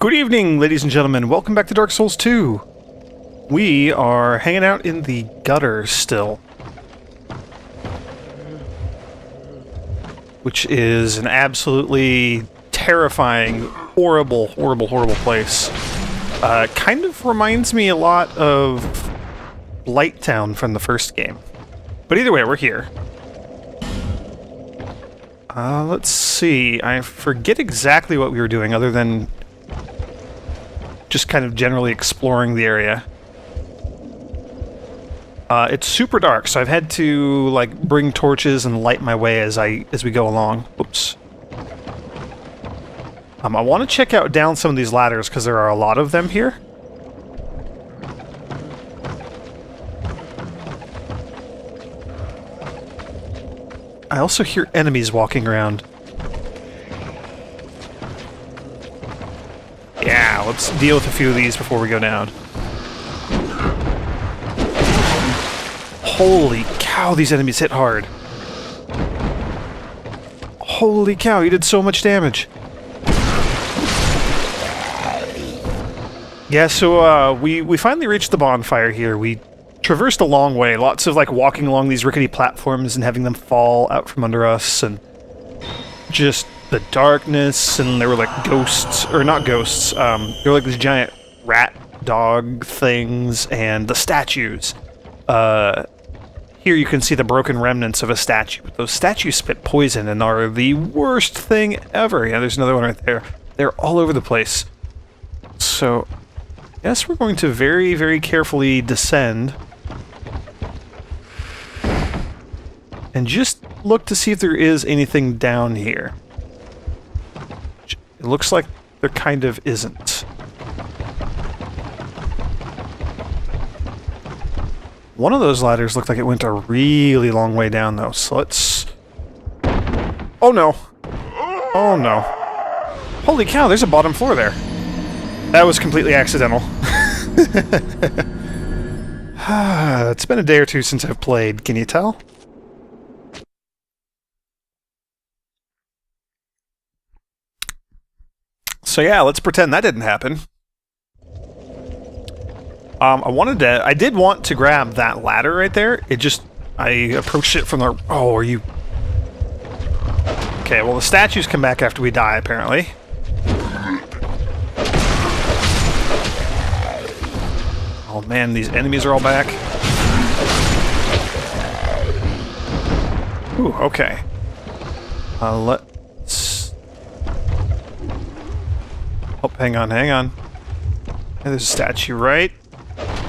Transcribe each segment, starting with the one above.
Good evening, ladies and gentlemen. Welcome back to Dark Souls 2. We are hanging out in the gutter still. Which is an absolutely terrifying, horrible place. Kind of reminds me a lot of Blighttown from the first game. But either way, we're here. Let's see. I forget exactly what we were doing other than just kind of generally exploring the area. It's super dark, so I've had to like bring torches and light my way as we go along. Oops. I want to check out down some of these ladders because there are a lot of them here. I also hear enemies walking around. Yeah, let's deal with a few of these before we go down. Holy cow, these enemies hit hard. Holy cow, you did so much damage. Yeah, so we finally reached the bonfire here. We traversed a long way, lots of like walking along these rickety platforms and having them fall out from under us, and just the darkness, and there were like ghosts, or not ghosts, there were like these giant rat dog things, and the statues. Here you can see the broken remnants of a statue. Those statues spit poison and are the worst thing ever. Yeah, there's another one right there. They're all over the place. So, yes, we're going to very, very carefully descend. And just look to see if there is anything down here. It looks like there kind of isn't. One of those ladders looked like it went a really long way down, though, so let's... Oh no! Oh no. Holy cow, there's a bottom floor there. That was completely accidental. It's been a day or two since I've played, can you tell? So yeah, let's pretend that didn't happen. I did want to grab that ladder right there. I approached it from the... Oh, are you... Okay, well the statues come back after we die, apparently. Oh man, these enemies are all back. Ooh, okay. Let's... Oh, hang on. And there's a statue right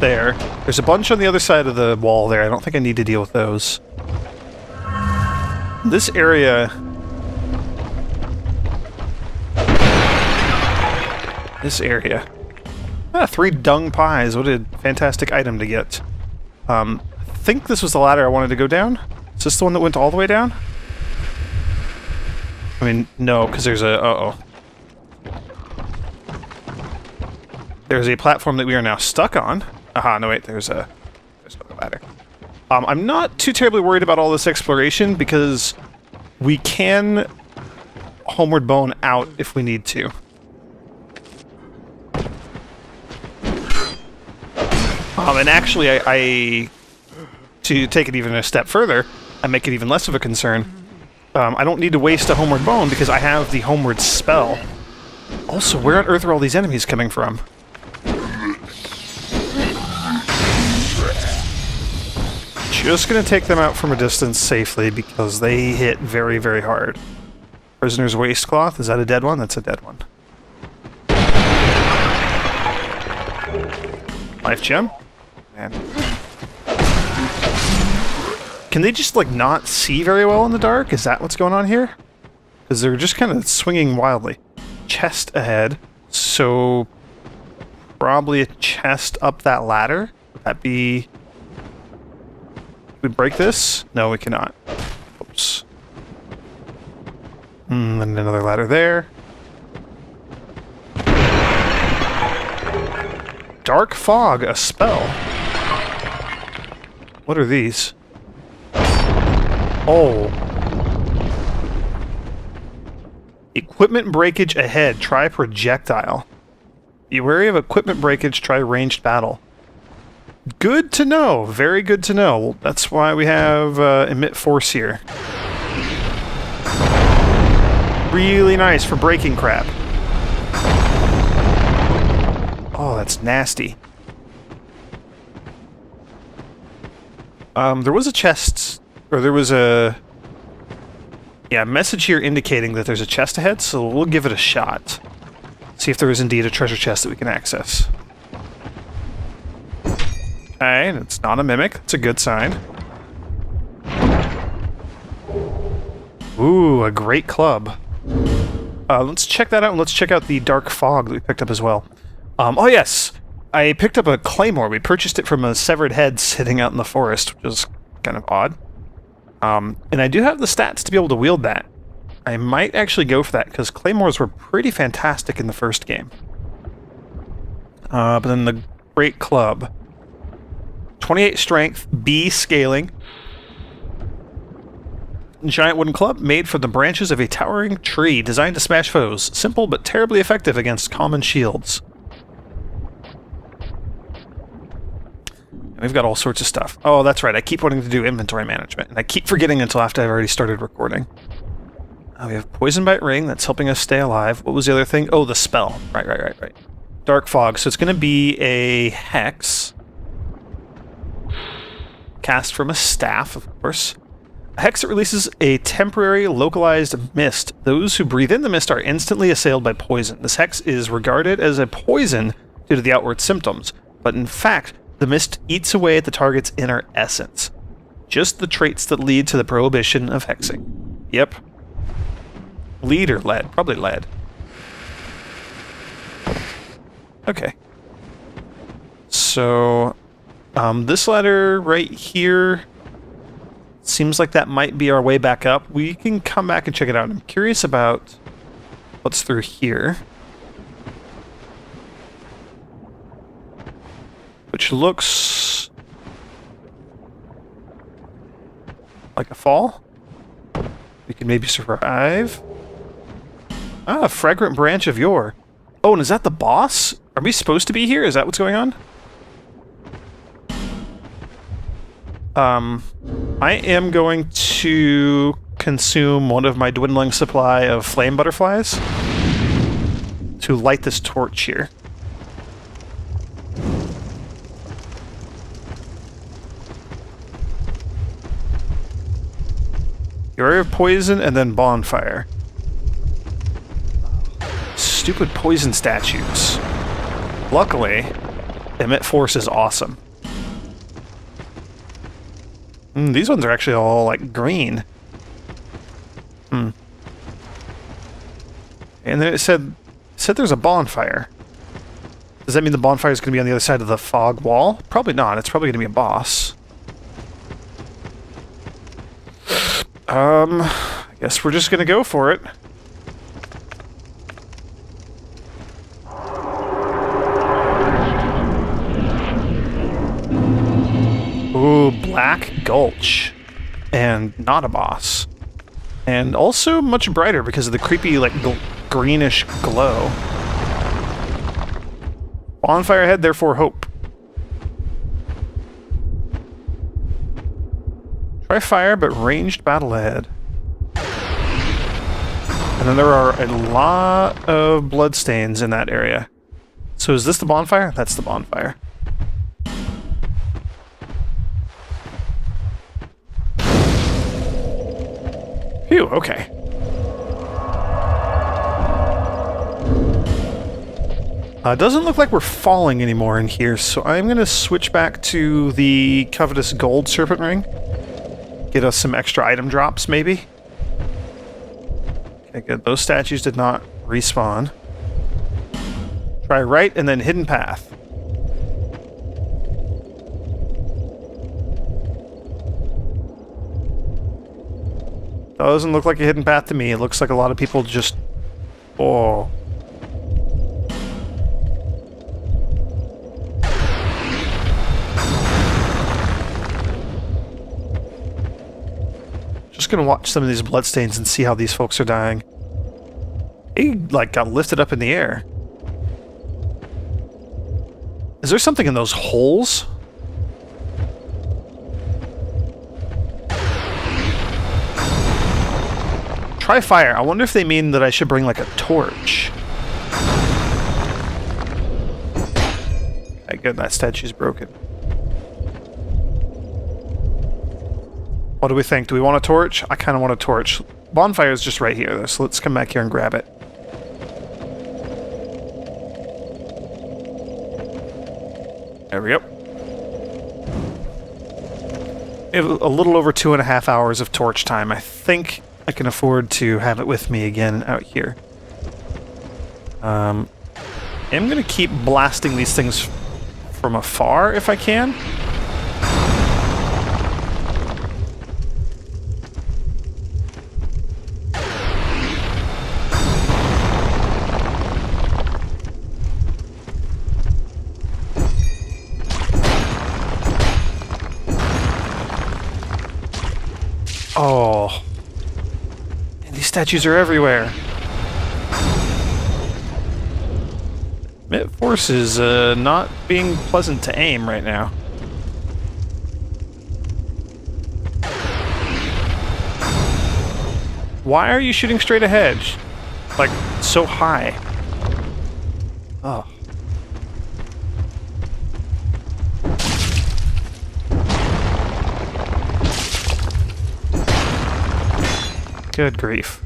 there. There's a bunch on the other side of the wall there. I don't think I need to deal with those. This area... Ah, 3 dung pies. What a fantastic item to get. I think this was the ladder I wanted to go down. Is this the one that went all the way down? I mean, no, because there's a... Uh-oh. There's a platform that we are now stuck on. Aha, no wait, there's no ladder. I'm not too terribly worried about all this exploration because we can homeward bone out if we need to. And actually, to take it even a step further, I make it even less of a concern. I don't need to waste a homeward bone because I have the homeward spell. Also, where on earth are all these enemies coming from? Just gonna take them out from a distance safely because they hit very, very hard. Prisoner's waistcloth, is that a dead one? That's a dead one. Life gem? Man. Can they just, like, not see very well in the dark? Is that what's going on here? Because they're just kind of swinging wildly. Chest ahead, so... Probably a chest up that ladder? Would that be... Can we break this? No, we cannot. Oops. And another ladder there. Dark fog, a spell. What are these? Oh. Equipment breakage ahead. Try projectile. Be wary of equipment breakage, try ranged battle. Good to know. Very good to know. That's why we have emit force here. Really nice for breaking crap. Oh, that's nasty. There was a chest, or there was a message here indicating that there's a chest ahead, so we'll give it a shot. See if there is indeed a treasure chest that we can access. Okay, it's not a mimic. It's a good sign. Ooh, a great club. Let's check that out, and let's check out the dark fog that we picked up as well. Oh yes! I picked up a claymore. We purchased it from a severed head sitting out in the forest, which is kind of odd. And I do have the stats to be able to wield that. I might actually go for that, because claymores were pretty fantastic in the first game. But then the great club. 28 strength, B scaling. Giant wooden club made from the branches of a towering tree designed to smash foes. Simple but terribly effective against common shields. And we've got all sorts of stuff. Oh, that's right. I keep wanting to do inventory management, and I keep forgetting until after I've already started recording. Oh, we have Poison Bite Ring. That's helping us stay alive. What was the other thing? Oh, the spell. Right. Dark Fog. So it's going to be a hex. Cast from a staff, of course. A hex that releases a temporary localized mist. Those who breathe in the mist are instantly assailed by poison. This hex is regarded as a poison due to the outward symptoms, but in fact, the mist eats away at the target's inner essence. Just the traits that lead to the prohibition of hexing. Yep. Lead or lead? Probably lead. Okay. So, this ladder right here seems like that might be our way back up. We can come back and check it out. I'm curious about what's through here. Which looks like a fall. We can maybe survive. Ah, fragrant branch of yore. Oh, and is that the boss? Are we supposed to be here? Is that what's going on? I am going to consume one of my dwindling supply of flame butterflies to light this torch here. Area of poison and then bonfire. Stupid poison statues. Luckily, emit force is awesome. These ones are actually all, like, green. And then it said there's a bonfire. Does that mean the bonfire is going to be on the other side of the fog wall? Probably not. It's probably going to be a boss. I guess we're just going to go for it. Ooh, Black Gulch. And not a boss. And also much brighter because of the creepy, like, greenish glow. Bonfire ahead, therefore hope. Try fire, but ranged battle ahead. And then there are a lot of bloodstains in that area. So is this the bonfire? That's the bonfire. Phew, okay. Doesn't look like we're falling anymore in here, so I'm going to switch back to the Covetous Gold Serpent Ring. Get us some extra item drops, maybe. Okay, good. Those statues did not respawn. Try right, and then Hidden Path. Doesn't look like a hidden path to me. It looks like a lot of people just... Oh. Just gonna watch some of these bloodstains and see how these folks are dying. He, like, got lifted up in the air. Is there something in those holes? Try fire. I wonder if they mean that I should bring, like, a torch. Okay, good. That statue's broken. What do we think? Do we want a torch? I kind of want a torch. Bonfire is just right here, though, so let's come back here and grab it. There we go. We have a little over 2.5 hours of torch time. I think I can afford to have it with me again out here. I'm going to keep blasting these things from afar if I can. Oh. And these statues are everywhere. Mid-force is not being pleasant to aim right now. Why are you shooting straight ahead? Like, so high. Oh. Good grief.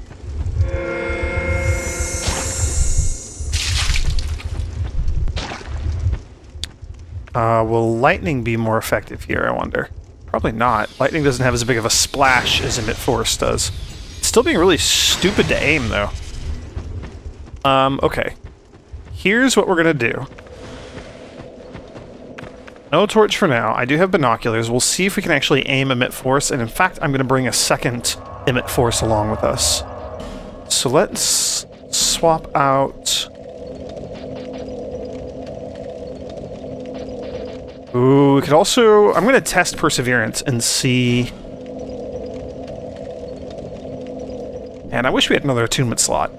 Will lightning be more effective here, I wonder? Probably not. Lightning doesn't have as big of a splash as Emit Force does. It's still being really stupid to aim, though. Okay. Here's what we're gonna do. No torch for now. I do have binoculars. We'll see if we can actually aim Emit Force, and in fact, I'm gonna bring a second Emit Force along with us. So let's swap out... Ooh, we could also... I'm going to test Perseverance and see... And I wish we had another attunement slot.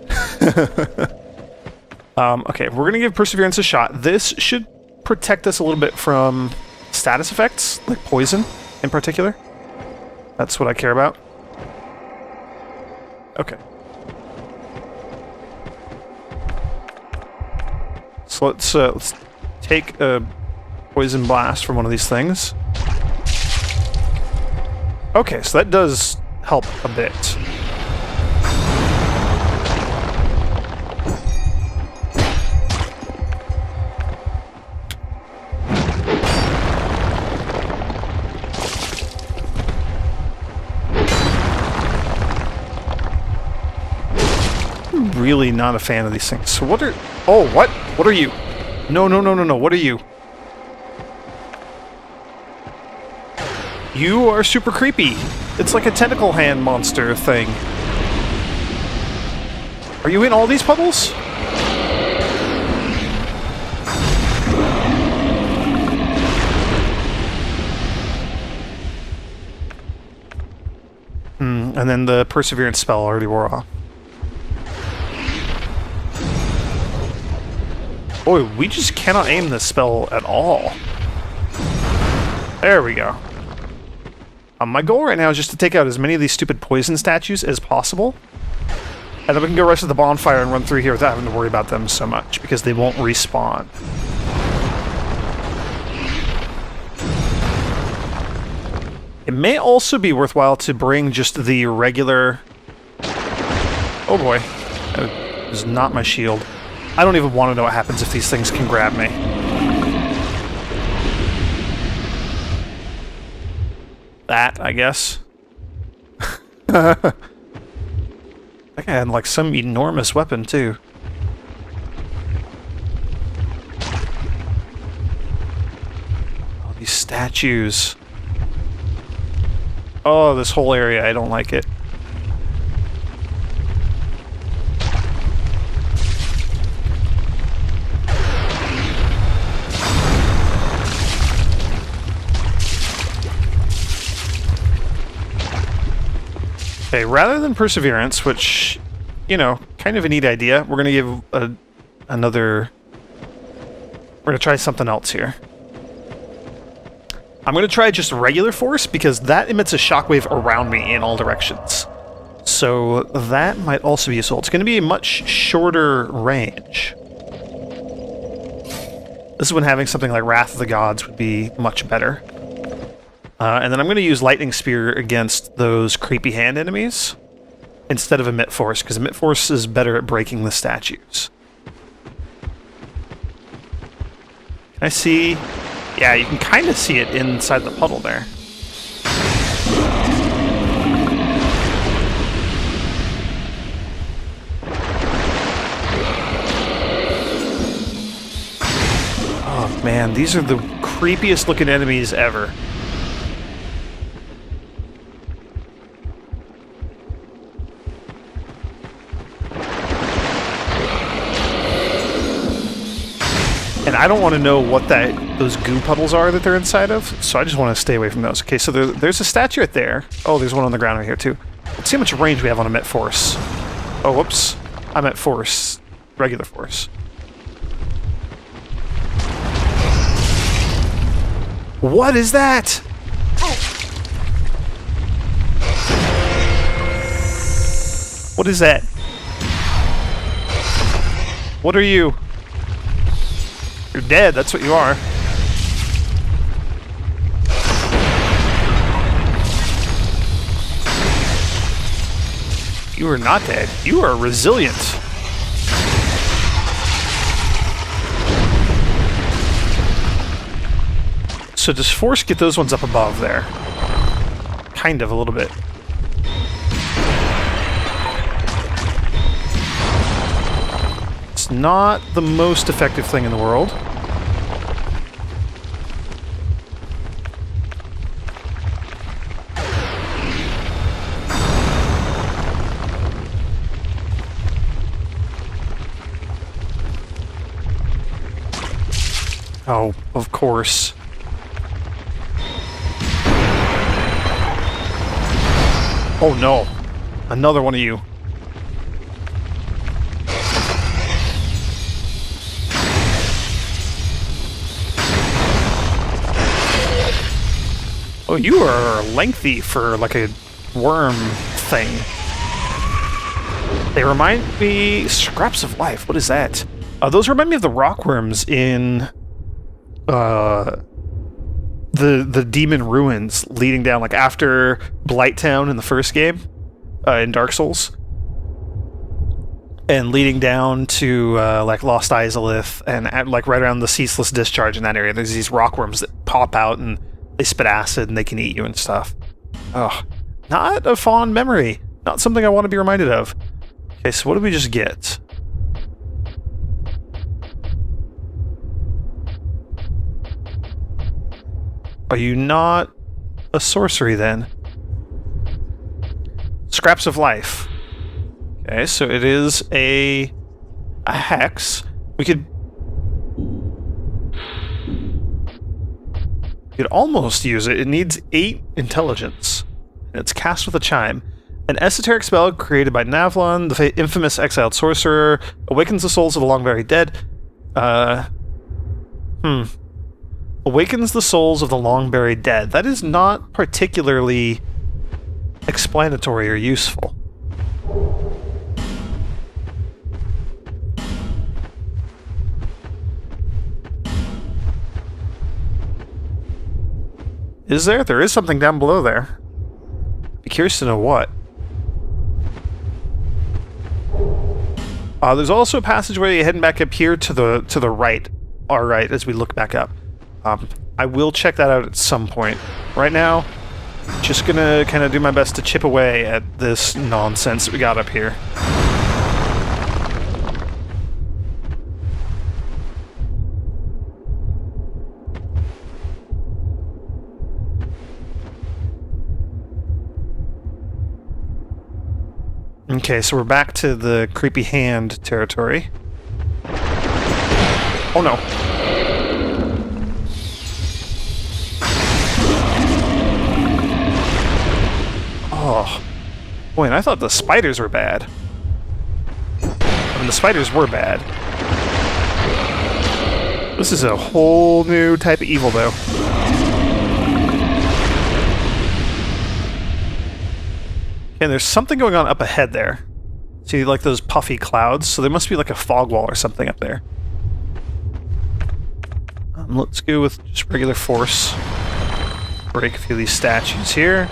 Okay, we're going to give Perseverance a shot. This should protect us a little bit from status effects, like poison in particular. That's what I care about. Okay. So let's take a poison blast from one of these things. Okay, so that does help a bit. I'm really not a fan of these things. So what are... Oh, what? What are you? No, no, no, no, no. What are you? You are super creepy. It's like a tentacle hand monster thing. Are you in all these puddles? And then the Perseverance spell already wore off. Boy, we just cannot aim this spell at all. There we go. My goal right now is just to take out as many of these stupid poison statues as possible. And then we can go rest of the bonfire and run through here without having to worry about them so much, because they won't respawn. It may also be worthwhile to bring just the regular... Oh boy. That is not my shield. I don't even want to know what happens if these things can grab me. That, I guess. That guy had like some enormous weapon too. Oh, these statues. Oh, this whole area, I don't like it. Okay, rather than Perseverance, which, you know, kind of a neat idea, we're going to give another We're going to try something else here. I'm going to try just regular force, because that emits a shockwave around me in all directions. So that might also be useful. It's going to be a much shorter range. This is when having something like Wrath of the Gods would be much better. And then I'm going to use Lightning Spear against those creepy hand enemies instead of Emit Force, because Emit Force is better at breaking the statues. Can I see? Yeah, you can kind of see it inside the puddle there. Oh man, these are the creepiest looking enemies ever. And I don't want to know what those goo puddles are that they're inside of, so I just want to stay away from those. Okay, so there's a statue right there. Oh, there's one on the ground right here, too. Let's see how much range we have on Emit Force. Oh, whoops. I meant Force. Regular Force. What is that? What is that? What are you? You're dead, that's what you are. You are not dead. You are resilient. So does Force get those ones up above there? Kind of, a little bit. It's not the most effective thing in the world. Oh, of course. Oh no. Another one of you. Oh, you are lengthy for like a worm thing. They remind me... Scraps of Life, what is that? Those remind me of the rockworms in... the demon ruins leading down, like after Blighttown in the first game, in Dark Souls, and leading down to like Lost Izalith, and like right around the Ceaseless Discharge in that area, there's these rockworms that pop out and they spit acid and they can eat you and stuff. Ugh, not a fond memory. Not something I want to be reminded of. Okay, so what did we just get? Are you not a sorcery, then? Scraps of Life. Okay, so it is a hex. We could almost use it. It needs 8 intelligence. And it's cast with a chime. An esoteric spell created by Navlon, the infamous exiled sorcerer, awakens the souls of the long buried dead. Awakens the souls of the long-buried dead. That is not particularly explanatory or useful. Is there? There is something down below there. Be curious to know what. There's also a passageway heading back up here to the right. Our right, as we look back up. I will check that out at some point. Right now, just gonna kind of do my best to chip away at this nonsense that we got up here. Okay, so we're back to the creepy hand territory. Oh no. Oh. Boy, and I thought the spiders were bad. I mean, the spiders were bad. This is a whole new type of evil, though. And there's something going on up ahead there. See, like those puffy clouds? So there must be like a fog wall or something up there. Let's go with just regular force. Break a few of these statues here.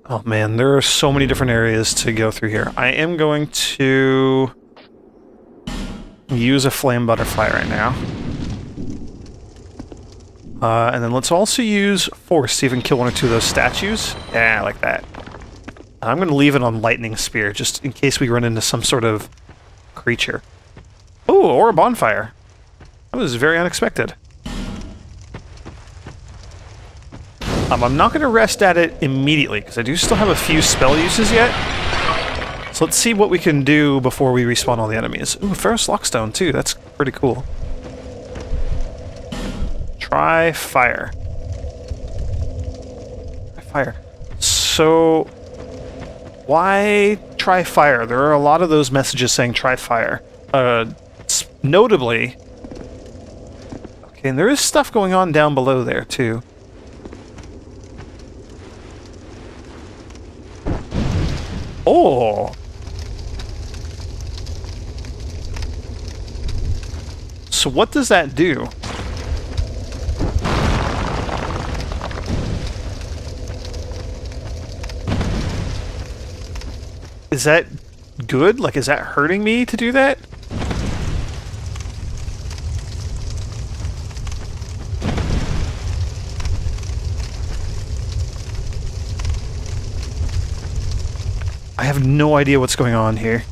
Oh man, there are so many different areas to go through here. I am going to use a flame butterfly right now. And then let's also use force to even kill one or two of those statues. Yeah, like that. I'm going to leave it on lightning spear, just in case we run into some sort of creature. Oh, or a bonfire. That was very unexpected. I'm not going to rest at it immediately, because I do still have a few spell uses yet. So let's see what we can do before we respawn all the enemies. Ooh, Ferrous Lockstone too, that's pretty cool. Try fire. Try fire. So, why try fire? There are a lot of those messages saying try fire. Notably... Okay, and there is stuff going on down below there too. Oh! So what does that do? Is that good? Like, is that hurting me to do that? I have no idea what's going on here.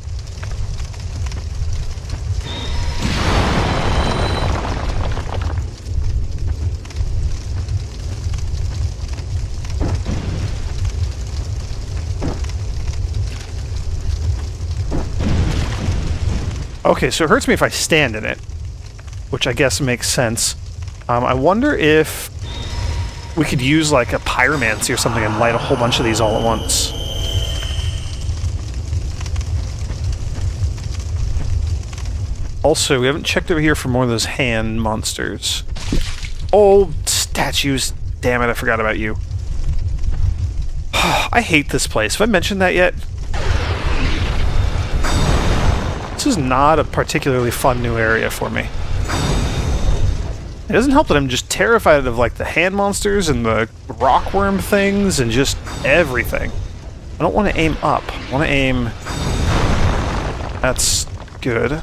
Okay, so it hurts me if I stand in it, which I guess makes sense. I wonder if we could use like a pyromancy or something and light a whole bunch of these all at once. Also, we haven't checked over here for more of those hand monsters. Oh, statues. Damn it, I forgot about you. I hate this place. Have I mentioned that yet? This is not a particularly fun new area for me. It doesn't help that I'm just terrified of, like, the hand monsters and the rockworm things and just everything. I don't want to aim up. I want to aim... That's good.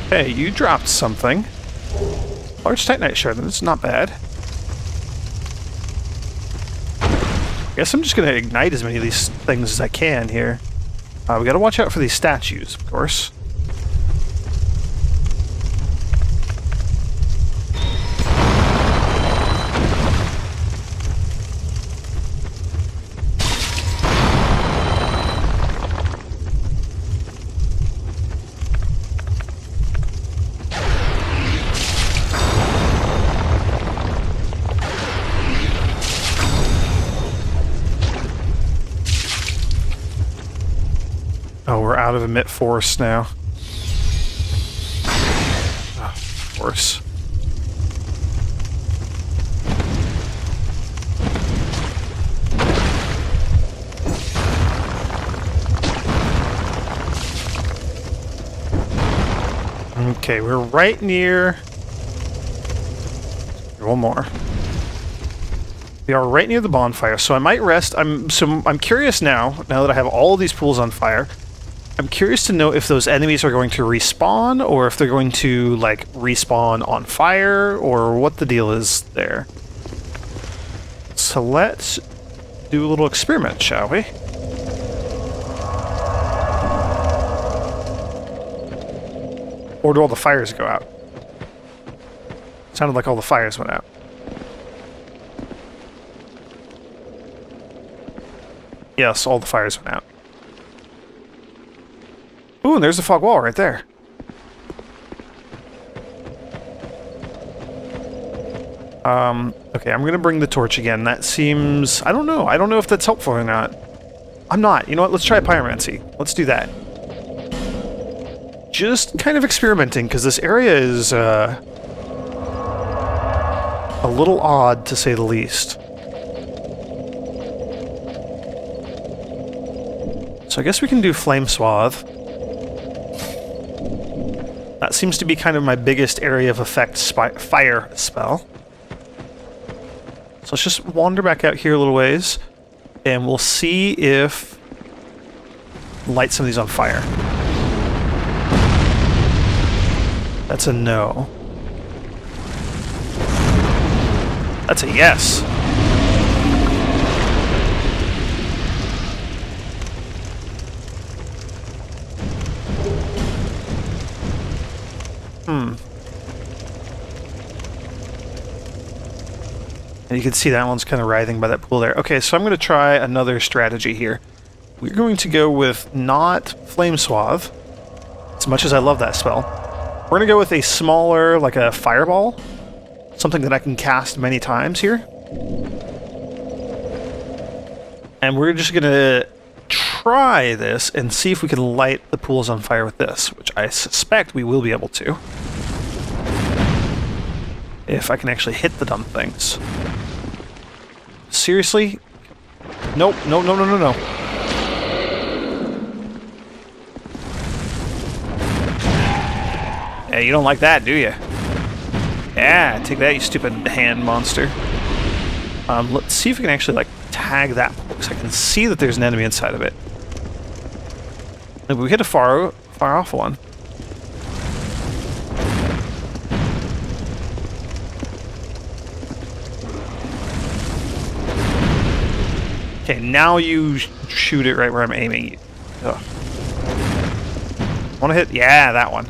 Hey, you dropped something. Large Titanite shard, that's not bad. I guess I'm just gonna ignite as many of these things as I can here. We gotta watch out for these statues, of course. Oh, we're out of emit force now. Oh, force. Okay, we're right near... One more. We are right near the bonfire, so I might rest. I'm curious now that I have all these pools on fire. I'm curious to know if those enemies are going to respawn, or if they're going to, like, respawn on fire, or what the deal is there. So let's do a little experiment, shall we? Or do all the fires go out? Sounded like all the fires went out. Yes, all the fires went out. Ooh, and there's the fog wall right there. Okay, I'm gonna bring the torch again. That seems... I don't know. I don't know if that's helpful or not. I'm not. You know what? Let's try pyromancy. Let's do that. Just kind of experimenting, because this area is, a little odd, to say the least. So I guess we can do Flame Swath. That seems to be kind of my biggest area of effect fire spell. So let's just wander back out here a little ways, and we'll see if light some of these on fire. That's a no. That's a yes. And you can see that one's kind of writhing by that pool there. Okay, so I'm going to try another strategy here. We're going to go with not Flame Swath, as much as I love that spell. We're going to go with a smaller, like a fireball. Something that I can cast many times here. And we're just going to try this and see if we can light the pools on fire with this, which I suspect we will be able to. If I can actually hit the dumb things. Seriously? Nope, no, no, no, no, no. Yeah, you don't like that, do you? Yeah, take that, you stupid hand monster. Let's see if we can actually, like, tag that pool, because I can see that there's an enemy inside of it. If we hit a far off one. Okay, now you shoot it right where I'm aiming. Ugh. Want to hit? Yeah, that one.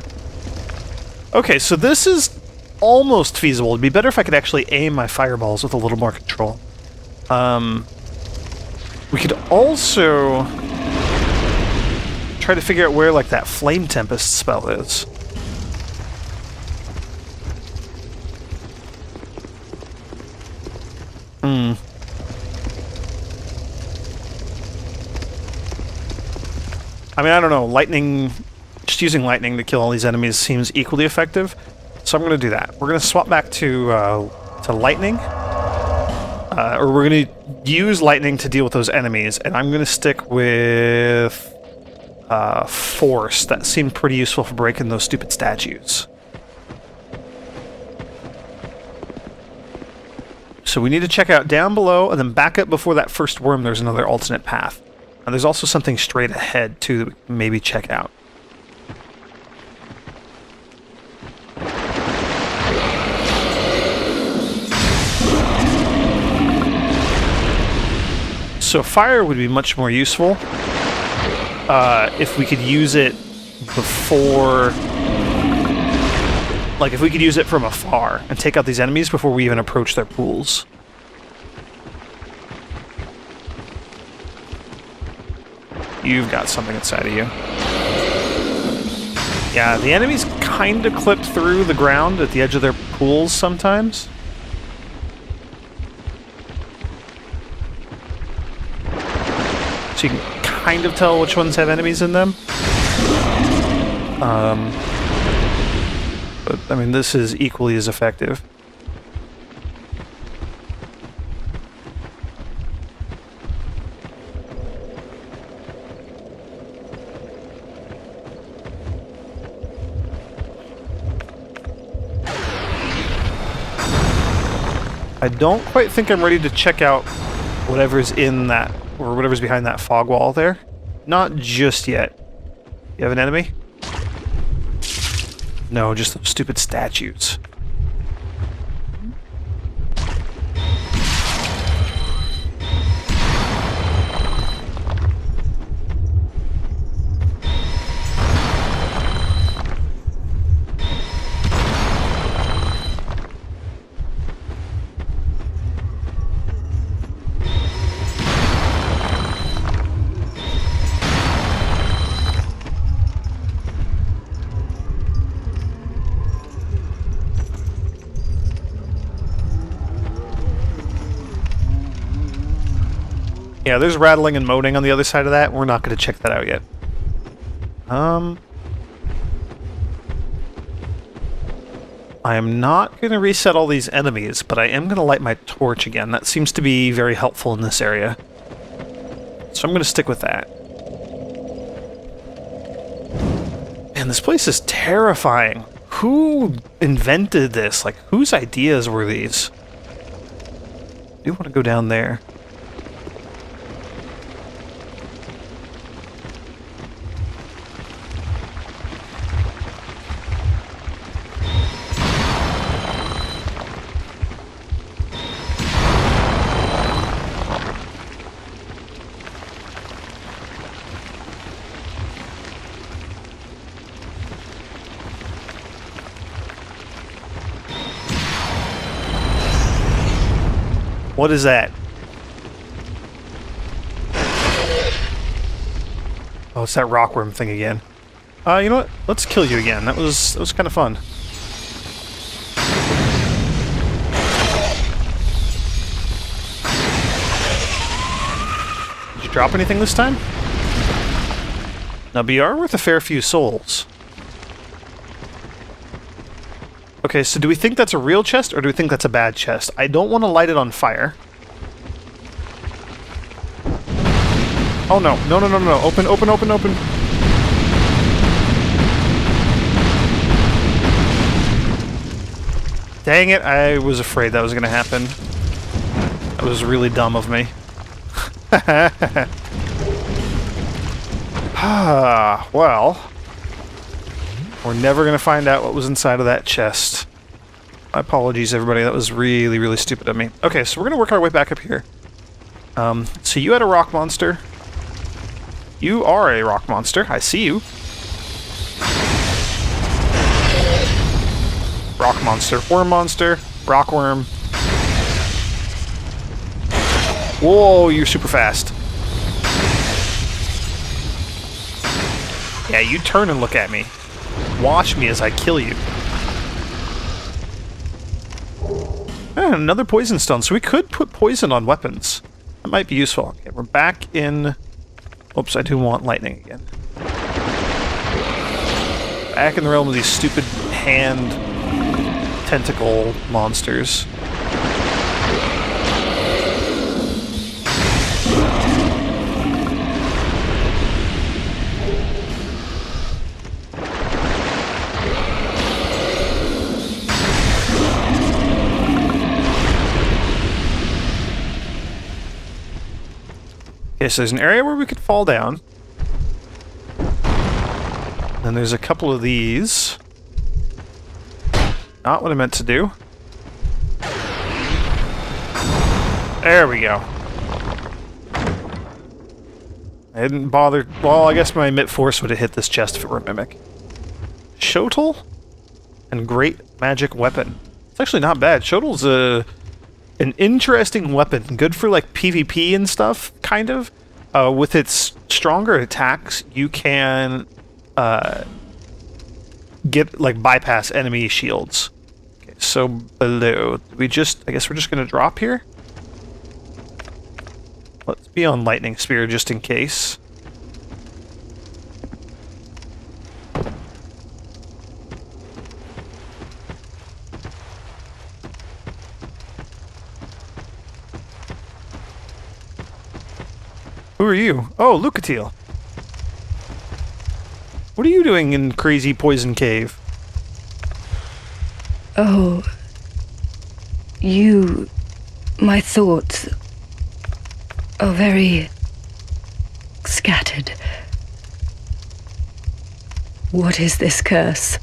Okay, so this is almost feasible. It'd be better if I could actually aim my fireballs with a little more control. We could also try to figure out where, like, that Flame Tempest spell is. I mean, I don't know, lightning, just using lightning to kill all these enemies seems equally effective, so I'm going to do that. We're going to swap back to lightning, or we're going to use lightning to deal with those enemies, and I'm going to stick with force. That seemed pretty useful for breaking those stupid statues. So we need to check out down below, and then back up before that first worm, there's another alternate path. And there's also something straight ahead, too, that we can maybe check out. So fire would be much more useful if we could use it before... Like, if we could use it from afar and take out these enemies before we even approach their pools. You've got something inside of you. Yeah, the enemies kind of clip through the ground at the edge of their pools sometimes. So you can kind of tell which ones have enemies in them. But, I mean, this is equally as effective. I don't quite think I'm ready to check out whatever's in that, or whatever's behind that fog wall there. Not just yet. You have an enemy? No, just those stupid statues. Yeah, there's rattling and moaning on the other side of that. We're not going to check that out yet. I am not going to reset all these enemies, but I am going to light my torch again. That seems to be very helpful in this area. So I'm going to stick with that. Man, this place is terrifying. Who invented this? Like, whose ideas were these? I do want to go down there. What is that? Oh, it's that rockworm thing again. You know what? Let's kill you again. That was kind of fun. Did you drop anything this time? Now, you are worth a fair few souls. Okay, so do we think that's a real chest, or do we think that's a bad chest? I don't want to light it on fire. Oh no, no, no, no, no, open, open, open, open. Dang it, I was afraid that was going to happen. That was really dumb of me. Ah, well... We're never going to find out what was inside of that chest. My apologies, everybody. That was really, really stupid of me. Okay, so we're going to work our way back up here. So you had a rock monster. You are a rock monster. I see you. Rock monster. Worm monster. Rockworm. Whoa, you're super fast. Yeah, you turn and look at me. Watch me as I kill you. Another poison stone. So we could put poison on weapons. That might be useful. Okay, we're back in... Oops, I do want lightning again. Back in the realm of these stupid hand tentacle monsters. Okay, so there's an area where we could fall down. And there's a couple of these. Not what I meant to do. There we go. I didn't bother... Well, I guess my Mit Force would have hit this chest if it were a Mimic. Shotel? And Great Magic Weapon. It's actually not bad. Shotel's an interesting weapon. Good for, like, PvP and stuff, kind of. With its stronger attacks, you can get, like, bypass enemy shields. Okay, so below. I guess we're just going to drop here? Let's be on Lightning Spear just in case. Who are you? Oh, Lucatiel. What are you doing in Crazy Poison Cave? Oh... You... My thoughts... are very... scattered. What is this curse?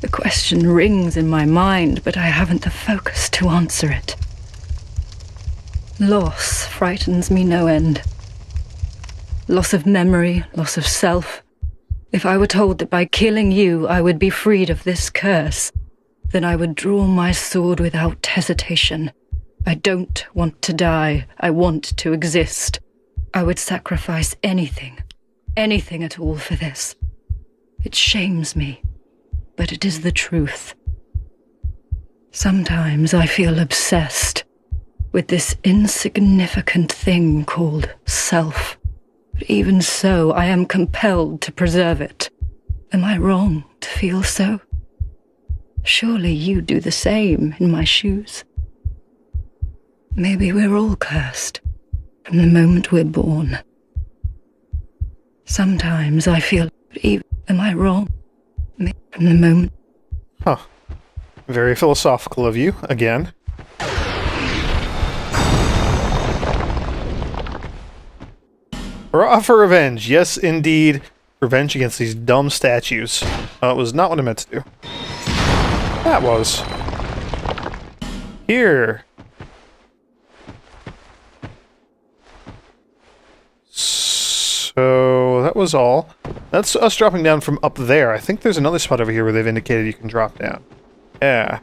The question rings in my mind, but I haven't the focus to answer it. Loss frightens me no end. Loss of memory, loss of self. If I were told that by killing you I would be freed of this curse, then I would draw my sword without hesitation. I don't want to die. I want to exist. I would sacrifice anything at all for this. It shames me, but it is the truth. Sometimes I feel obsessed with this insignificant thing called self. But even so, I am compelled to preserve it. Am I wrong to feel so? Surely you do the same in my shoes. Maybe we're all cursed from the moment we're born. Sometimes I feel, am I wrong? From the moment... Huh. Very philosophical of you, again. Hurrah for revenge! Yes, indeed. Revenge against these dumb statues. It was not what I meant to do. That was. Here. So, that was all. That's us dropping down from up there. I think there's another spot over here where they've indicated you can drop down. Yeah.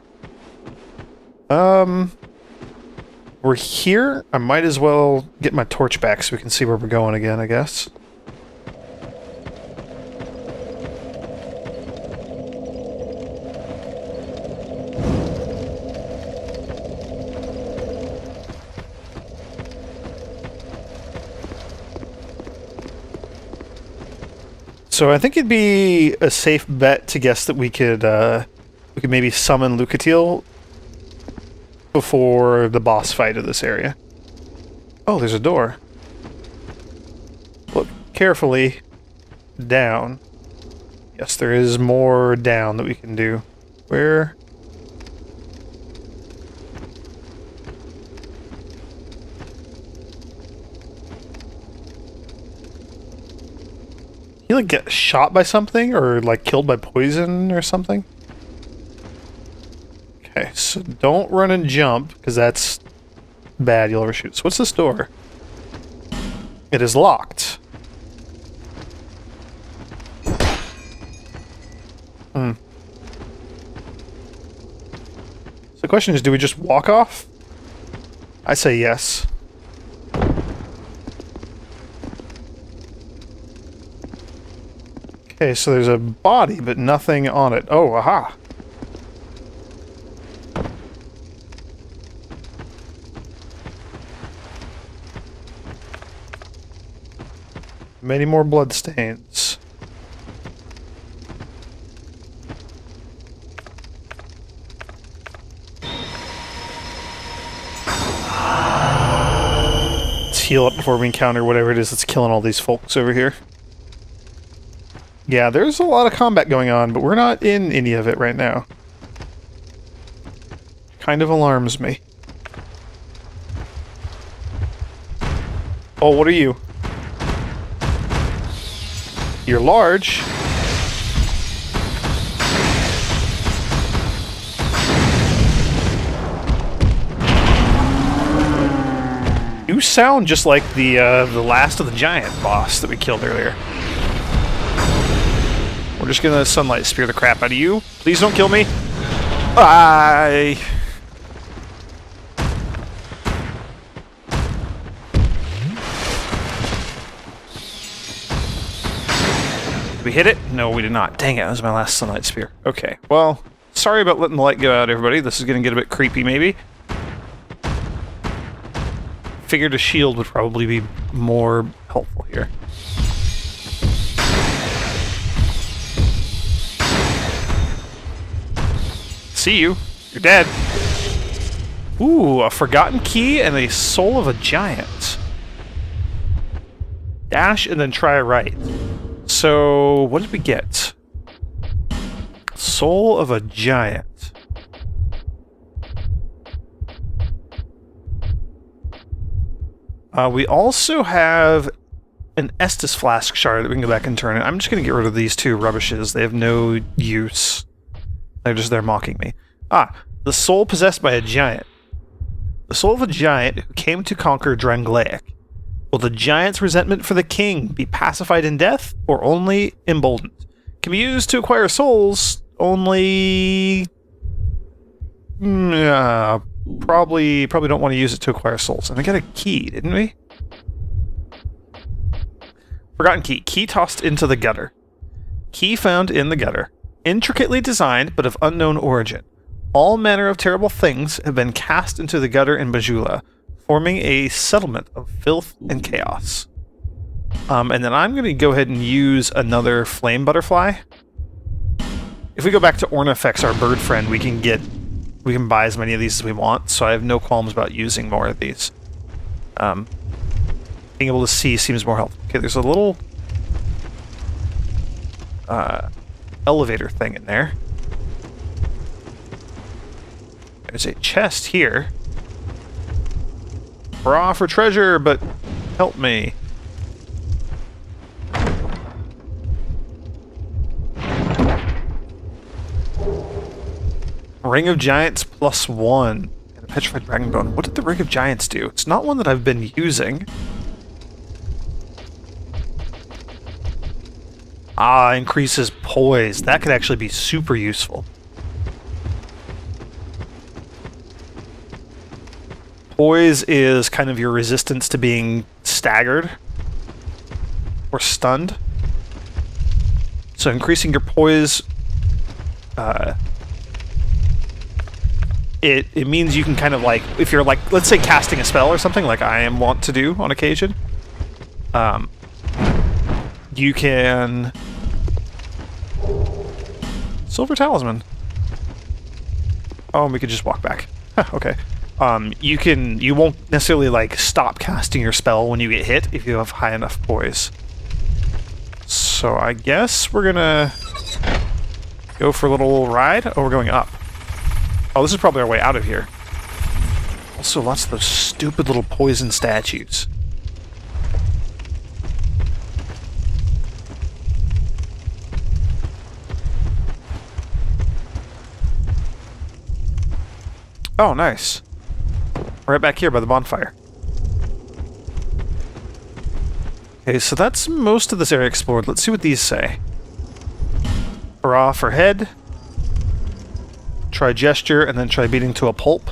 We're here. I might as well get my torch back so we can see where we're going again, I guess. So I think it'd be a safe bet to guess that we could maybe summon Lucatiel before the boss fight of this area. Oh, there's a door. Look carefully down. Yes, there is more down that we can do. Where? You like get shot by something or like killed by poison or something? Okay, so don't run and jump because that's bad. You'll overshoot. So what's this door? It is locked. So the question is, do we just walk off? I say yes. Okay, so there's a body, but nothing on it. Oh, aha! Many more bloodstains. Let's heal up before we encounter whatever it is that's killing all these folks over here. Yeah, there's a lot of combat going on, but we're not in any of it right now. Kind of alarms me. Oh, what are you? You're large. You sound just like the last of the giant boss that we killed earlier. We're just gonna sunlight spear the crap out of you. Please don't kill me. Bye. Did we hit it? No, we did not. Dang it, that was my last sunlight spear. Okay, well, sorry about letting the light go out, everybody. This is gonna get a bit creepy, maybe. Figured a shield would probably be more helpful here. See you. You're dead. Ooh, a forgotten key and a soul of a giant. Dash and then try right. So, what did we get? Soul of a giant. We also have an Estus flask shard that we can go back and turn in. I'm just going to get rid of these two rubbishes. They have no use. They're just there mocking me. Ah, the soul possessed by a giant. The soul of a giant who came to conquer Drangleic. Will the giant's resentment for the king be pacified in death, or only emboldened? Can be used to acquire souls, only... probably don't want to use it to acquire souls. And we got a key, didn't we? Forgotten key. Key tossed into the gutter. Key found in the gutter. Intricately designed, but of unknown origin. All manner of terrible things have been cast into the gutter in Bajula. forming a settlement of filth and chaos. And then I'm going to go ahead and use another flame butterfly. If we go back to Ornifex, our bird friend, we can buy as many of these as we want, so I have no qualms about using more of these. Being able to see seems more helpful. Okay, there's a little elevator thing in there. There's a chest here. Hurrah for treasure, but help me. Ring of Giants +1. And a Petrified Dragon Bone. What did the Ring of Giants do? It's not one that I've been using. Ah, increases poise. That could actually be super useful. Poise is kind of your resistance to being staggered or stunned. So increasing your poise, it means you can kind of like, if you're like, let's say casting a spell or something like I am wont to do on occasion, you can... Silver Talisman. Oh, and we could just walk back. Okay. You won't necessarily like stop casting your spell when you get hit if you have high enough poise. So I guess we're gonna go for a little ride. Oh, we're going up. Oh, this is probably our way out of here. Also, lots of those stupid little poison statues. Oh, nice. Right back here by the bonfire. Okay, so that's most of this area explored. Let's see what these say. Hurrah for head. Try gesture, and then try beating to a pulp.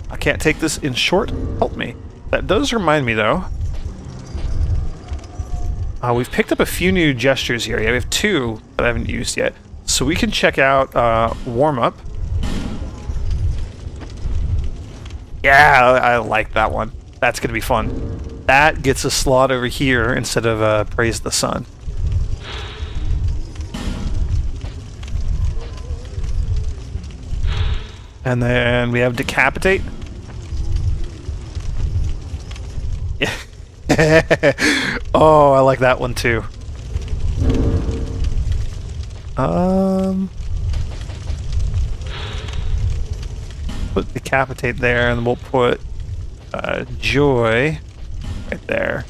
I can't take this in short. Help me. That does remind me, though. We've picked up a few new gestures here. Yeah, we have 2 that I haven't used yet. So we can check out warm-up. Yeah, I like that one. That's going to be fun. That gets a slot over here instead of Praise the Sun. And then we have Decapitate. Yeah. Oh, I like that one too. Put Decapitate there, and we'll put Joy right there.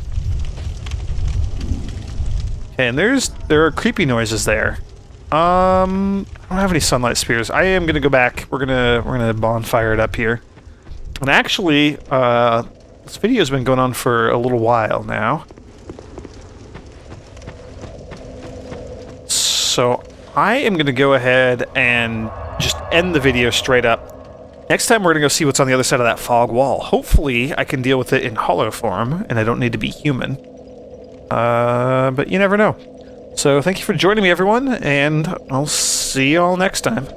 Okay, and there are creepy noises there. I don't have any sunlight spears. I am gonna go back. We're gonna bonfire it up here. And actually, this video's been going on for a little while now. So I am gonna go ahead and just end the video straight up. Next time we're gonna go see what's on the other side of that fog wall. Hopefully I can deal with it in hollow form, and I don't need to be human. But you never know. So thank you for joining me, everyone, and I'll see you all next time.